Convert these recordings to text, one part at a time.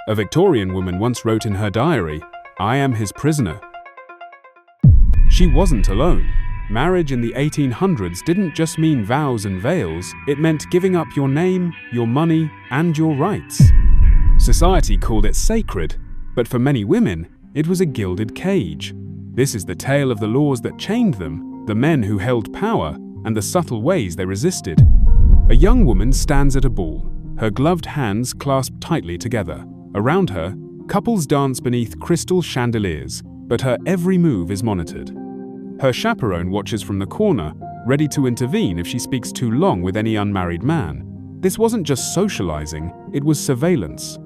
A Victorian woman once wrote in her diary, "I am his prisoner." She wasn't alone. Marriage in the 1800s didn't just mean vows and veils, it meant giving up your name, your money, and your rights. Society called it sacred, but for many women, it was a gilded cage. This is the tale of the laws that chained them, the men who held power, and the subtle ways they resisted. A young woman stands at a ball, her gloved hands clasped tightly together. Around her, couples dance beneath crystal chandeliers, but her every move is monitored. Her chaperone watches from the corner, ready to intervene if she speaks too long with any unmarried man. This wasn't just socializing, it was surveillance.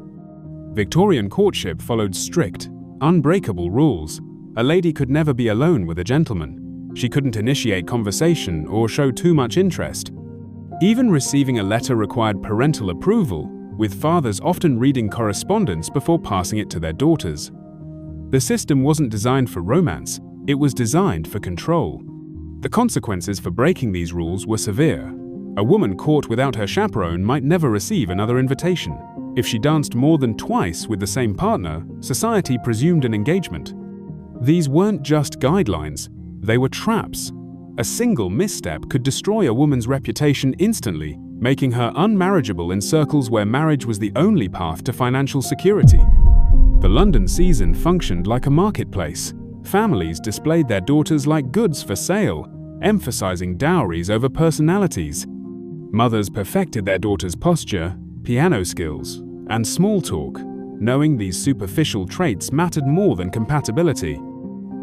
Victorian courtship followed strict, unbreakable rules. A lady could never be alone with a gentleman. She couldn't initiate conversation or show too much interest. Even receiving a letter required parental approval, with fathers often reading correspondence before passing it to their daughters. The system wasn't designed for romance, it was designed for control. The consequences for breaking these rules were severe. A woman caught without her chaperone might never receive another invitation. If she danced more than twice with the same partner, society presumed an engagement. These weren't just guidelines, they were traps. A single misstep could destroy a woman's reputation instantly, making her unmarriageable in circles where marriage was the only path to financial security. The London season functioned like a marketplace. Families displayed their daughters like goods for sale, emphasizing dowries over personalities. Mothers perfected their daughters' posture, piano skills, and small talk, knowing these superficial traits mattered more than compatibility.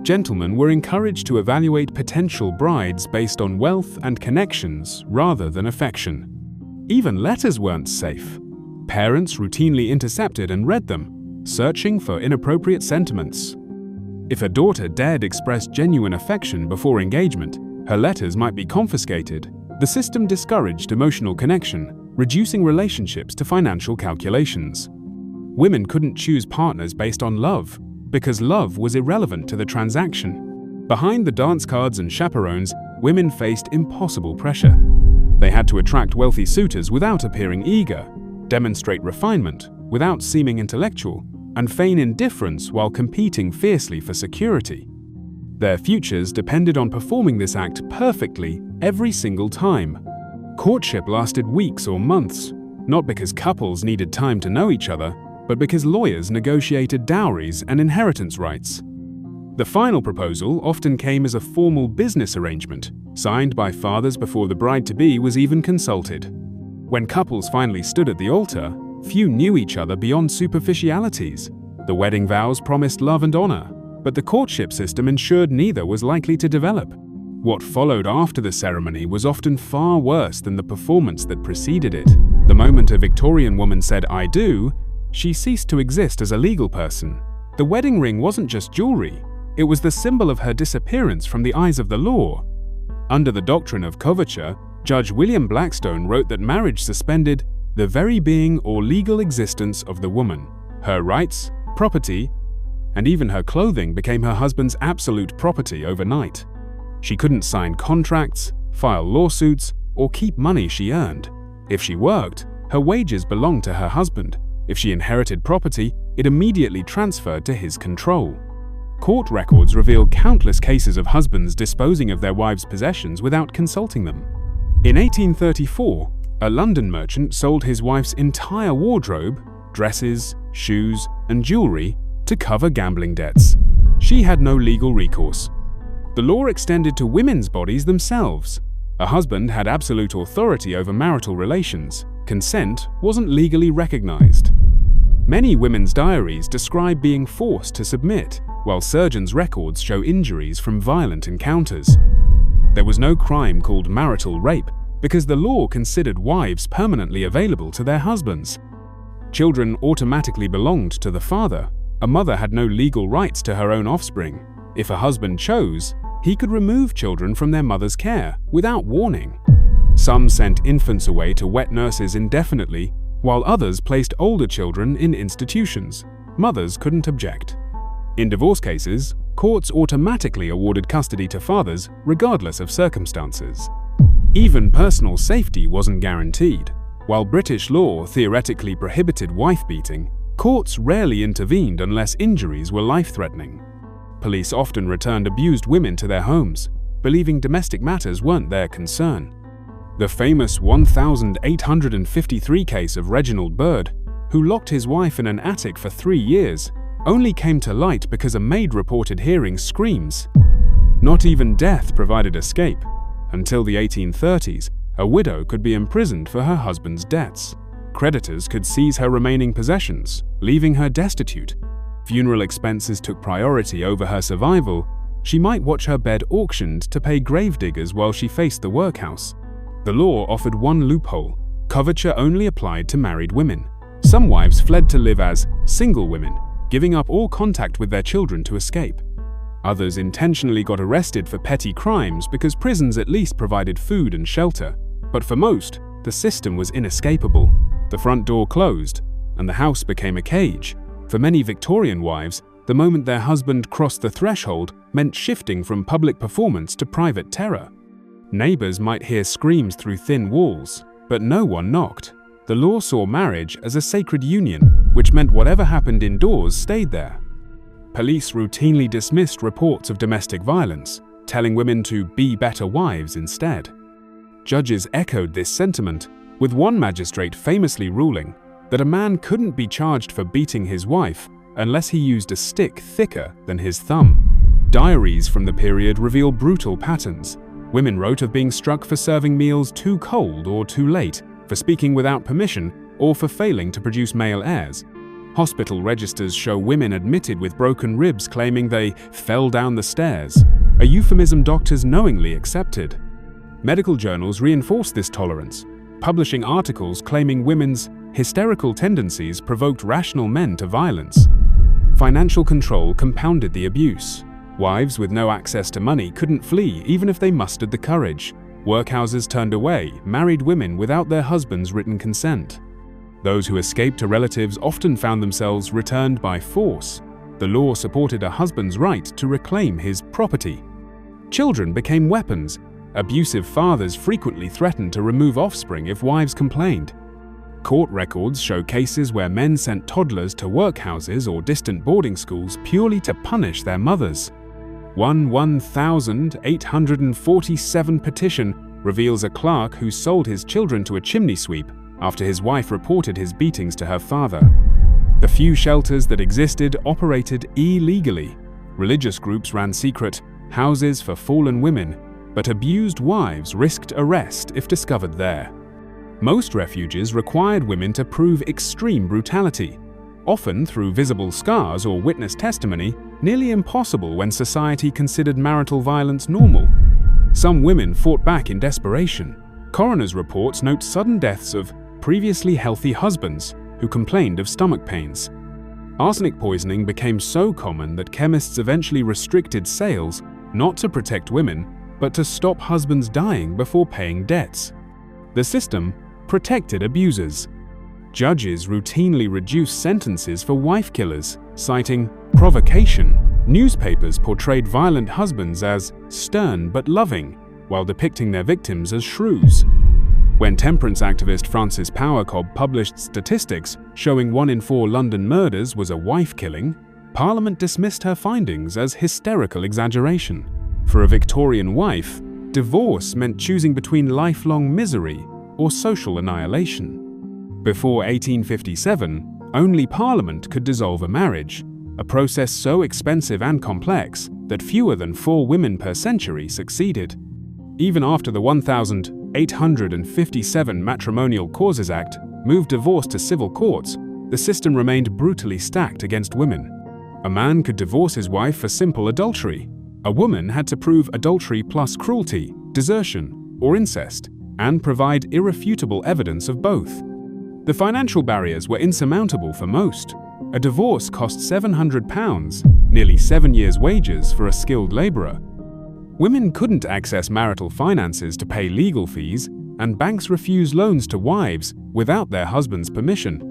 Gentlemen were encouraged to evaluate potential brides based on wealth and connections rather than affection. Even letters weren't safe. Parents routinely intercepted and read them, searching for inappropriate sentiments. If a daughter dared express genuine affection before engagement, her letters might be confiscated. The system discouraged emotional connection, reducing relationships to financial calculations. Women couldn't choose partners based on love, because love was irrelevant to the transaction. Behind the dance cards and chaperones, women faced impossible pressure. They had to attract wealthy suitors without appearing eager, demonstrate refinement without seeming intellectual, and feign indifference while competing fiercely for security. Their futures depended on performing this act perfectly every single time. Courtship lasted weeks or months, not because couples needed time to know each other, but because lawyers negotiated dowries and inheritance rights. The final proposal often came as a formal business arrangement, signed by fathers before the bride-to-be was even consulted. When couples finally stood at the altar, few knew each other beyond superficialities. The wedding vows promised love and honor, but the courtship system ensured neither was likely to develop. What followed after the ceremony was often far worse than the performance that preceded it. The moment a Victorian woman said "I do," she ceased to exist as a legal person. The wedding ring wasn't just jewelry, it was the symbol of her disappearance from the eyes of the law. Under the doctrine of coverture, Judge William Blackstone wrote that marriage suspended the very being or legal existence of the woman. Her rights, property, and even her clothing became her husband's absolute property overnight. She couldn't sign contracts, file lawsuits, or keep money she earned. If she worked, her wages belonged to her husband. If she inherited property, it immediately transferred to his control. Court records reveal countless cases of husbands disposing of their wives' possessions without consulting them. In 1834, a London merchant sold his wife's entire wardrobe, dresses, shoes, and jewelry to cover gambling debts. She had no legal recourse. The law extended to women's bodies themselves. A husband had absolute authority over marital relations. Consent wasn't legally recognized. Many women's diaries describe being forced to submit, while surgeons' records show injuries from violent encounters. There was no crime called marital rape because the law considered wives permanently available to their husbands. Children automatically belonged to the father. A mother had no legal rights to her own offspring. If a husband chose, he could remove children from their mother's care without warning. Some sent infants away to wet nurses indefinitely, while others placed older children in institutions. Mothers couldn't object. In divorce cases, courts automatically awarded custody to fathers regardless of circumstances. Even personal safety wasn't guaranteed. While British law theoretically prohibited wife-beating, Courts rarely intervened unless injuries were life-threatening. Police often returned abused women to their homes, believing domestic matters weren't their concern. The famous 1853 case of Reginald Bird, who locked his wife in an attic for 3 years, only came to light because a maid reported hearing screams. Not even death provided escape. Until the 1830s, a widow could be imprisoned for her husband's debts. Creditors could seize her remaining possessions, leaving her destitute. Funeral expenses took priority over her survival. She might watch her bed auctioned to pay gravediggers while she faced the workhouse. The law offered one loophole: coverture only applied to married women. Some wives fled to live as single women, giving up all contact with their children to escape. Others intentionally got arrested for petty crimes because prisons at least provided food and shelter. But for most, the system was inescapable. The front door closed, and the house became a cage. For many Victorian wives, the moment their husband crossed the threshold meant shifting from public performance to private terror. Neighbors might hear screams through thin walls, but no one knocked. The law saw marriage as a sacred union, which meant whatever happened indoors stayed there. Police routinely dismissed reports of domestic violence, telling women to be better wives instead. Judges echoed this sentiment, with one magistrate famously ruling that a man couldn't be charged for beating his wife unless he used a stick thicker than his thumb. Diaries from the period reveal brutal patterns. Women wrote of being struck for serving meals too cold or too late, for speaking without permission, or for failing to produce male heirs. Hospital registers show women admitted with broken ribs claiming they fell down the stairs, a euphemism doctors knowingly accepted. Medical journals reinforced this tolerance, publishing articles claiming women's hysterical tendencies provoked rational men to violence. Financial control compounded the abuse. Wives with no access to money couldn't flee even if they mustered the courage. Workhouses turned away married women without their husbands' written consent. Those who escaped to relatives often found themselves returned by force. The law supported a husband's right to reclaim his property. Children became weapons. Abusive fathers frequently threatened to remove offspring if wives complained. Court records show cases where men sent toddlers to workhouses or distant boarding schools purely to punish their mothers. One 1847 petition reveals a clerk who sold his children to a chimney sweep after his wife reported his beatings to her father. The few shelters that existed operated illegally. Religious groups ran secret houses for fallen women, but abused wives risked arrest if discovered there. Most refuges required women to prove extreme brutality, often through visible scars or witness testimony, nearly impossible when society considered marital violence normal. Some women fought back in desperation. Coroner's reports note sudden deaths of previously healthy husbands who complained of stomach pains. Arsenic poisoning became so common that chemists eventually restricted sales, not to protect women, but to stop husbands dying before paying debts. The system protected abusers. Judges routinely reduced sentences for wife killers, citing provocation. Newspapers portrayed violent husbands as stern but loving, while depicting their victims as shrews. When temperance activist Frances Powercobb published statistics showing 1 in 4 London murders was a wife killing, Parliament dismissed her findings as hysterical exaggeration. For a Victorian wife, divorce meant choosing between lifelong misery or social annihilation. Before 1857, only Parliament could dissolve a marriage, a process so expensive and complex that fewer than 4 women per century succeeded. Even after the 1857 Matrimonial Causes Act moved divorce to civil courts, the system remained brutally stacked against women. A man could divorce his wife for simple adultery. A woman had to prove adultery plus cruelty, desertion, or incest, and provide irrefutable evidence of both. The financial barriers were insurmountable for most. A divorce cost £700, nearly 7 years' wages for a skilled labourer. Women couldn't access marital finances to pay legal fees, and banks refused loans to wives without their husband's permission.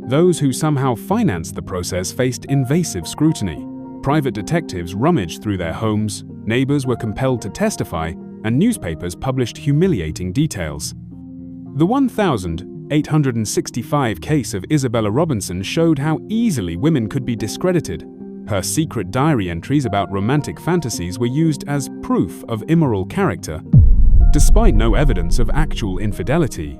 Those who somehow financed the process faced invasive scrutiny. Private detectives rummaged through their homes, neighbours were compelled to testify, and newspapers published humiliating details. The 865 case of Isabella Robinson showed how easily women could be discredited. Her secret diary entries about romantic fantasies were used as proof of immoral character, despite no evidence of actual infidelity.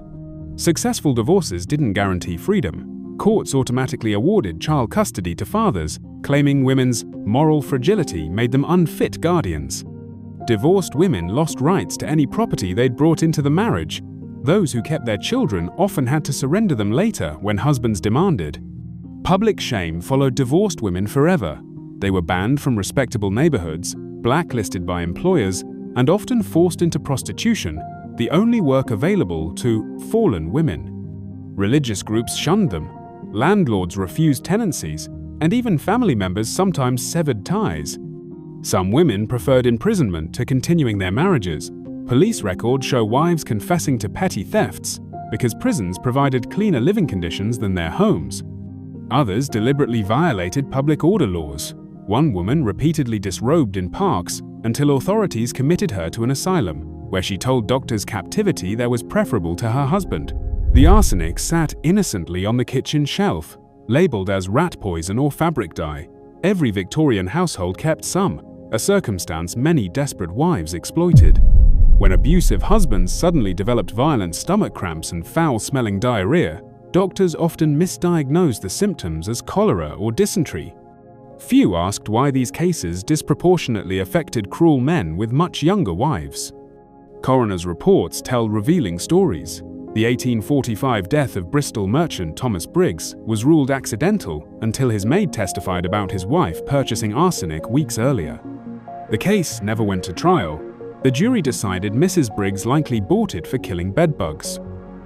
Successful divorces didn't guarantee freedom. Courts automatically awarded child custody to fathers, claiming women's moral fragility made them unfit guardians. Divorced women lost rights to any property they'd brought into the marriage. Those who kept their children often had to surrender them later when husbands demanded. Public shame followed divorced women forever. They were banned from respectable neighborhoods, blacklisted by employers, and often forced into prostitution, the only work available to fallen women. Religious groups shunned them. Landlords refused tenancies, and even family members sometimes severed ties. Some women preferred imprisonment to continuing their marriages. Police records show wives confessing to petty thefts because prisons provided cleaner living conditions than their homes. Others deliberately violated public order laws. One woman repeatedly disrobed in parks until authorities committed her to an asylum, where she told doctors captivity there was preferable to her husband. The arsenic sat innocently on the kitchen shelf, labeled as rat poison or fabric dye. Every Victorian household kept some, a circumstance many desperate wives exploited. When abusive husbands suddenly developed violent stomach cramps and foul-smelling diarrhea, doctors often misdiagnosed the symptoms as cholera or dysentery. Few asked why these cases disproportionately affected cruel men with much younger wives. Coroners' reports tell revealing stories. The 1845 death of Bristol merchant Thomas Briggs was ruled accidental until his maid testified about his wife purchasing arsenic weeks earlier. The case never went to trial. The jury decided Mrs. Briggs likely bought it for killing bedbugs.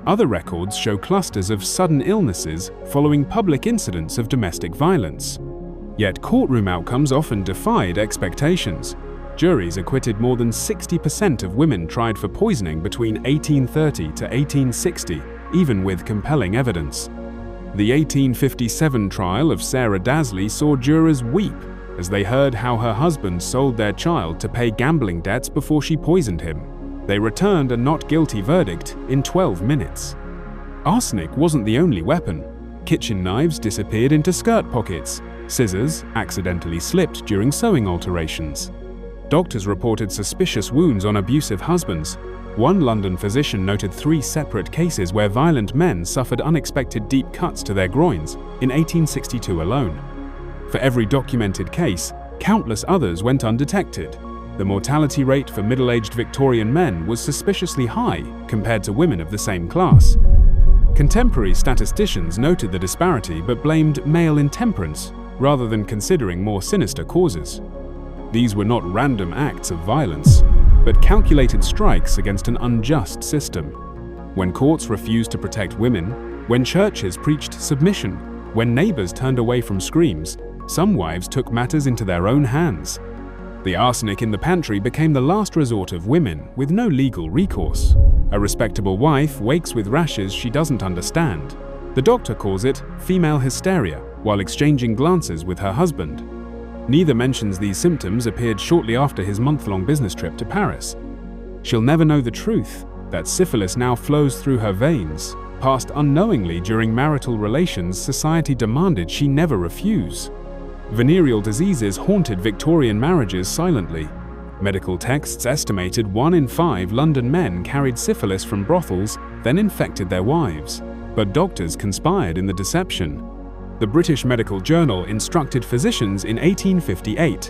Other records show clusters of sudden illnesses following public incidents of domestic violence. Yet courtroom outcomes often defied expectations. Juries acquitted more than 60% of women tried for poisoning between 1830 to 1860, even with compelling evidence. The 1857 trial of Sarah Dasley saw jurors weep as they heard how her husband sold their child to pay gambling debts before she poisoned him. They returned a not guilty verdict in 12 minutes. Arsenic wasn't the only weapon. Kitchen knives disappeared into skirt pockets. Scissors accidentally slipped during sewing alterations. Doctors reported suspicious wounds on abusive husbands. One London physician noted 3 separate cases where violent men suffered unexpected deep cuts to their groins in 1862 alone. For every documented case, countless others went undetected. The mortality rate for middle-aged Victorian men was suspiciously high compared to women of the same class. Contemporary statisticians noted the disparity but blamed male intemperance rather than considering more sinister causes. These were not random acts of violence, but calculated strikes against an unjust system. When courts refused to protect women, when churches preached submission, when neighbors turned away from screams, some wives took matters into their own hands. The arsenic in the pantry became the last resort of women with no legal recourse. A respectable wife wakes with rashes she doesn't understand. The doctor calls it female hysteria while exchanging glances with her husband. Neither mentions these symptoms appeared shortly after his month-long business trip to Paris. She'll never know the truth, that syphilis now flows through her veins, passed unknowingly during marital relations society demanded she never refuse. Venereal diseases haunted Victorian marriages silently. Medical texts estimated 1 in 5 London men carried syphilis from brothels, then infected their wives. But doctors conspired in the deception. The British Medical Journal instructed physicians in 1858.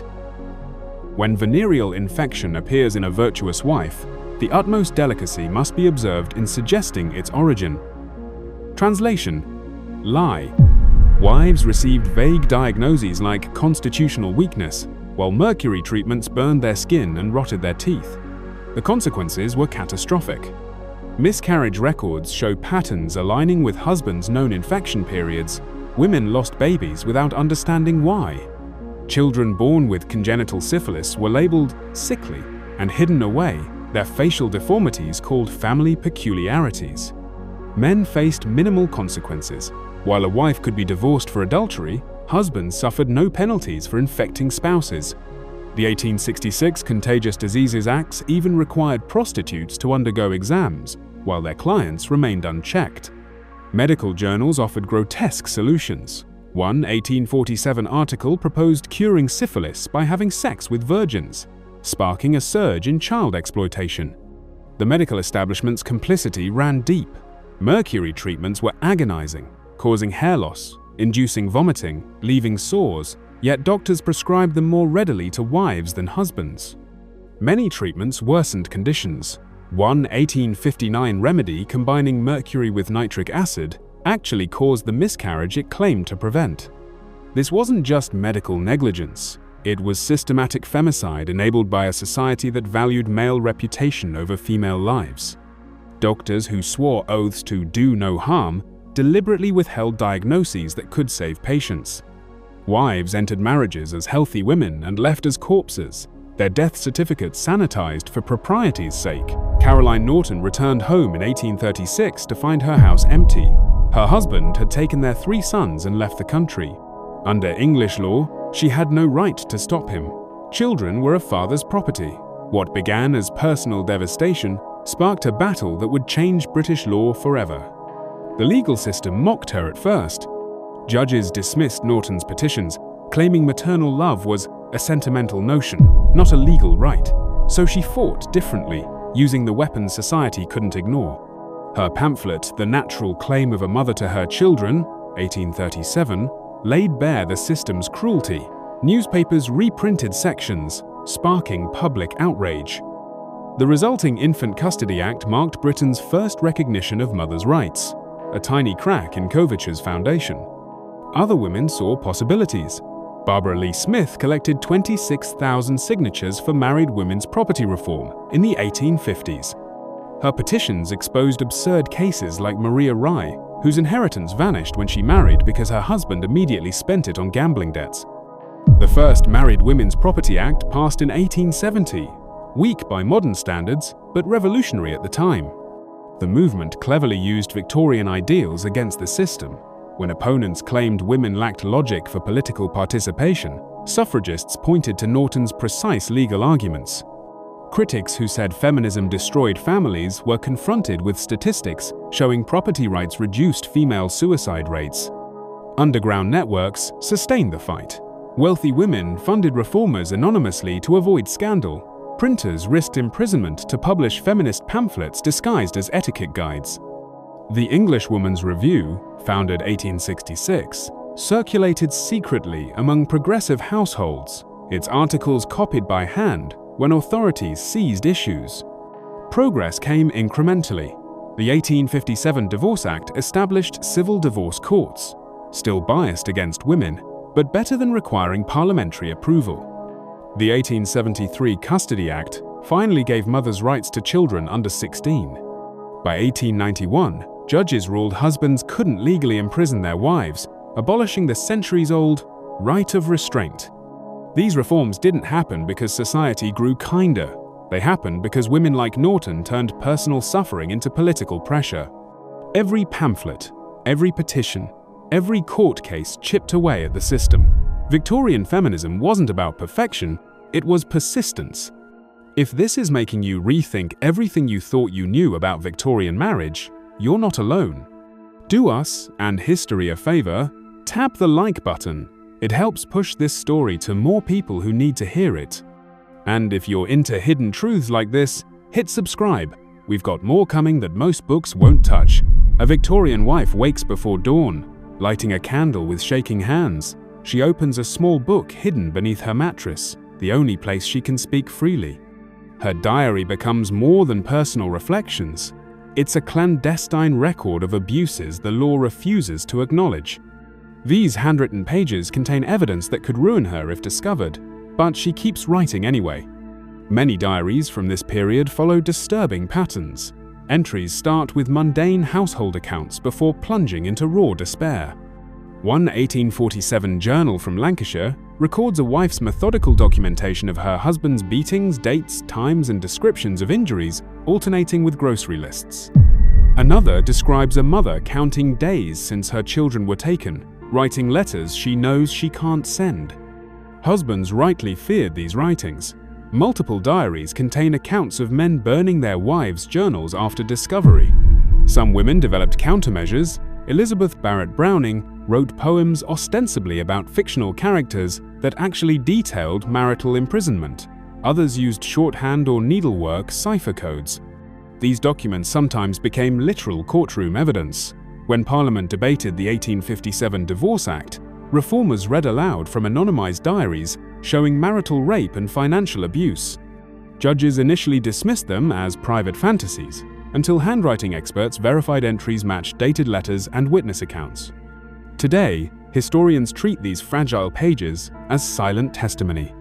When venereal infection appears in a virtuous wife, the utmost delicacy must be observed in suggesting its origin. Translation: lie. Wives received vague diagnoses like constitutional weakness, while mercury treatments burned their skin and rotted their teeth. The consequences were catastrophic. Miscarriage records show patterns aligning with husbands' known infection periods. Women lost babies without understanding why. Children born with congenital syphilis were labeled sickly and hidden away, their facial deformities called family peculiarities. Men faced minimal consequences. While a wife could be divorced for adultery, husbands suffered no penalties for infecting spouses. The 1866 Contagious Diseases Acts even required prostitutes to undergo exams, while their clients remained unchecked. Medical journals offered grotesque solutions. One 1847 article proposed curing syphilis by having sex with virgins, sparking a surge in child exploitation. The medical establishment's complicity ran deep. Mercury treatments were agonizing, causing hair loss, inducing vomiting, leaving sores, yet doctors prescribed them more readily to wives than husbands. Many treatments worsened conditions. One 1859 remedy combining mercury with nitric acid actually caused the miscarriage it claimed to prevent. This wasn't just medical negligence. It was systematic femicide enabled by a society that valued male reputation over female lives. Doctors who swore oaths to do no harm deliberately withheld diagnoses that could save patients. Wives entered marriages as healthy women and left as corpses, their death certificates sanitized for propriety's sake. Caroline Norton returned home in 1836 to find her house empty. Her husband had taken their 3 sons and left the country. Under English law, she had no right to stop him. Children were a father's property. What began as personal devastation sparked a battle that would change British law forever. The legal system mocked her at first. Judges dismissed Norton's petitions, claiming maternal love was a sentimental notion, not a legal right. So she fought differently, using the weapons society couldn't ignore. Her pamphlet, The Natural Claim of a Mother to Her Children, 1837, laid bare the system's cruelty. Newspapers reprinted sections, sparking public outrage. The resulting Infant Custody Act marked Britain's first recognition of mothers' rights, a tiny crack in Coventry's foundation. Other women saw possibilities. Barbara Lee Smith collected 26,000 signatures for married women's property reform in the 1850s. Her petitions exposed absurd cases like Maria Rye, whose inheritance vanished when she married because her husband immediately spent it on gambling debts. The first Married Women's Property Act passed in 1870, weak by modern standards, but revolutionary at the time. The movement cleverly used Victorian ideals against the system. When opponents claimed women lacked logic for political participation, suffragists pointed to Norton's precise legal arguments. Critics who said feminism destroyed families were confronted with statistics showing property rights reduced female suicide rates. Underground networks sustained the fight. Wealthy women funded reformers anonymously to avoid scandal. Printers risked imprisonment to publish feminist pamphlets disguised as etiquette guides. The Englishwoman's Review, founded 1866, circulated secretly among progressive households, its articles copied by hand when authorities seized issues. Progress came incrementally. The 1857 Divorce Act established civil divorce courts, still biased against women, but better than requiring parliamentary approval. The 1873 Custody Act finally gave mothers rights to children under 16. By 1891, judges ruled husbands couldn't legally imprison their wives, abolishing the centuries-old right of restraint. These reforms didn't happen because society grew kinder. They happened because women like Norton turned personal suffering into political pressure. Every pamphlet, every petition, every court case chipped away at the system. Victorian feminism wasn't about perfection, it was persistence. If this is making you rethink everything you thought you knew about Victorian marriage, you're not alone. Do us and history a favor, tap the like button. It helps push this story to more people who need to hear it. And if you're into hidden truths like this, hit subscribe. We've got more coming that most books won't touch. A Victorian wife wakes before dawn, lighting a candle with shaking hands. She opens a small book hidden beneath her mattress, the only place she can speak freely. Her diary becomes more than personal reflections. It's a clandestine record of abuses the law refuses to acknowledge. These handwritten pages contain evidence that could ruin her if discovered, but she keeps writing anyway. Many diaries from this period follow disturbing patterns. Entries start with mundane household accounts before plunging into raw despair. One 1847 journal from Lancashire records a wife's methodical documentation of her husband's beatings, dates, times, and descriptions of injuries, alternating with grocery lists. Another describes a mother counting days since her children were taken, writing letters she knows she can't send. Husbands rightly feared these writings. Multiple diaries contain accounts of men burning their wives' journals after discovery. Some women developed countermeasures. Elizabeth Barrett Browning wrote poems ostensibly about fictional characters that actually detailed marital imprisonment. Others used shorthand or needlework cipher codes. These documents sometimes became literal courtroom evidence. When Parliament debated the 1857 Divorce Act, reformers read aloud from anonymized diaries showing marital rape and financial abuse. Judges initially dismissed them as private fantasies, until handwriting experts verified entries matched dated letters and witness accounts. Today, historians treat these fragile pages as silent testimony.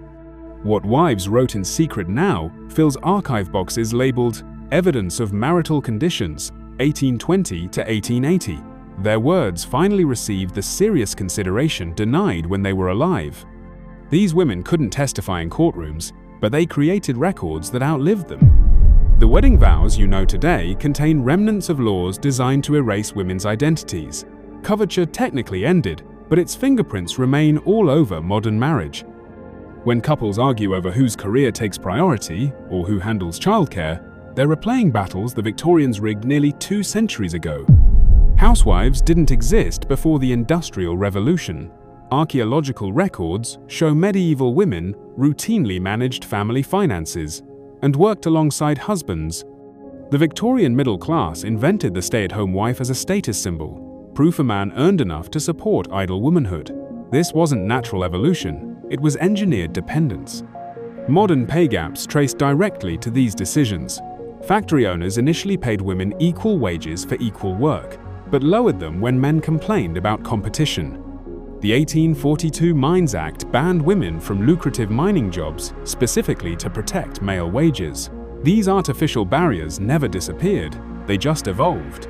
What wives wrote in secret now fills archive boxes labeled Evidence of Marital Conditions, 1820 to 1880. Their words finally received the serious consideration denied when they were alive. These women couldn't testify in courtrooms, but they created records that outlived them. The wedding vows you know today contain remnants of laws designed to erase women's identities. Coverture technically ended, but its fingerprints remain all over modern marriage. When couples argue over whose career takes priority or who handles childcare, they're replaying battles the Victorians rigged nearly 2 centuries ago. Housewives didn't exist before the Industrial Revolution. Archaeological records show medieval women routinely managed family finances and worked alongside husbands. The Victorian middle class invented the stay-at-home wife as a status symbol, proof a man earned enough to support idle womanhood. This wasn't natural evolution, it was engineered dependence. Modern pay gaps trace directly to these decisions. Factory owners initially paid women equal wages for equal work, but lowered them when men complained about competition. The 1842 Mines Act banned women from lucrative mining jobs specifically to protect male wages. These artificial barriers never disappeared, they just evolved.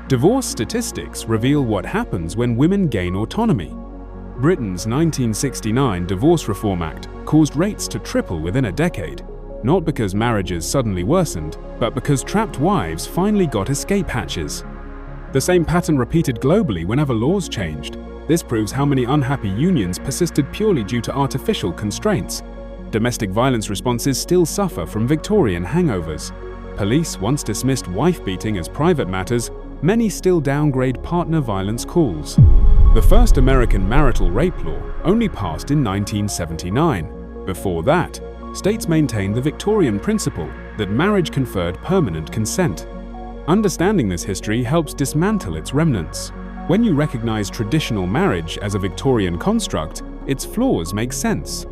Divorce statistics reveal what happens when women gain autonomy. Britain's 1969 Divorce Reform Act caused rates to triple within a decade, not because marriages suddenly worsened, but because trapped wives finally got escape hatches. The same pattern repeated globally whenever laws changed. This proves how many unhappy unions persisted purely due to artificial constraints. Domestic violence responses still suffer from Victorian hangovers. Police once dismissed wife-beating as private matters, many still downgrade partner violence calls. The first American marital rape law only passed in 1979. Before that, states maintained the Victorian principle that marriage conferred permanent consent. Understanding this history helps dismantle its remnants. When you recognize traditional marriage as a Victorian construct, its flaws make sense.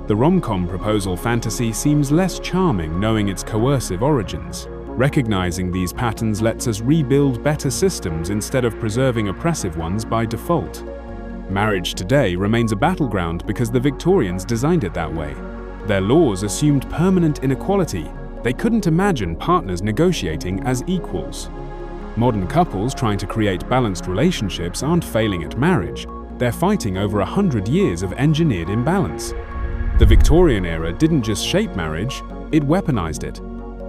The rom-com proposal fantasy seems less charming knowing its coercive origins. Recognizing these patterns lets us rebuild better systems instead of preserving oppressive ones by default. Marriage today remains a battleground because the Victorians designed it that way. Their laws assumed permanent inequality. They couldn't imagine partners negotiating as equals. Modern couples trying to create balanced relationships aren't failing at marriage. They're fighting over 100 years of engineered imbalance. The Victorian era didn't just shape marriage, it weaponized it.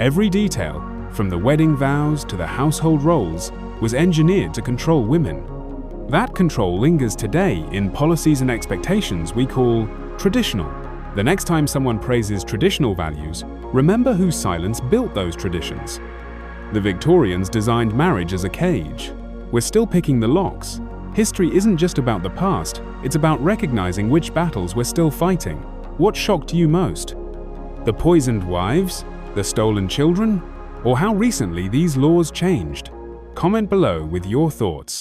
Every detail, from the wedding vows to the household roles, was engineered to control women. That control lingers today in policies and expectations we call traditional. The next time someone praises traditional values, remember whose silence built those traditions. The Victorians designed marriage as a cage. We're still picking the locks. History isn't just about the past, it's about recognizing which battles we're still fighting. What shocked you most? The poisoned wives? The stolen children? Or how recently these laws changed? Comment below with your thoughts.